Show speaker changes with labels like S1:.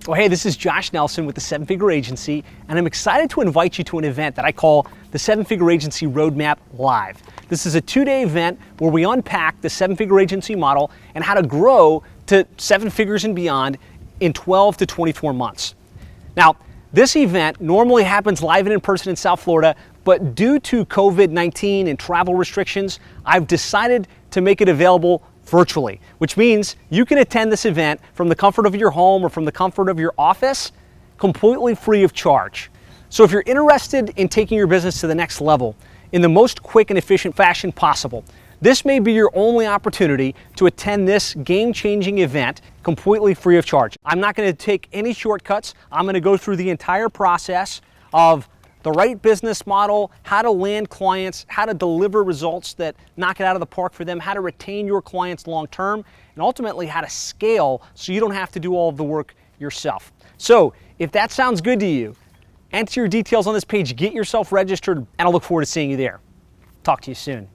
S1: Well, hey, this is Josh Nelson with the Seven Figure Agency, and I'm excited to invite you to an event that I call the Seven Figure Agency Roadmap Live. This is a 2-day event where we unpack the Seven Figure Agency model and how to grow to 7 figures and beyond in 12 to 24 months. Now, this event normally happens live and in person in South Florida, but due to COVID-19 and travel restrictions, I've decided to make it available virtually, which means you can attend this event from the comfort of your home or from the comfort of your office, completely free of charge. So if you're interested in taking your business to the next level in the most quick and efficient fashion possible, this may be your only opportunity to attend this game-changing event completely free of charge. I'm not going to take any shortcuts. I'm going to go through the entire process of the right business model, how to land clients, how to deliver results that knock it out of the park for them, how to retain your clients long term, and ultimately how to scale so you don't have to do all of the work yourself. So if that sounds good to you, enter your details on this page, get yourself registered, and I look forward to seeing you there. Talk to you soon.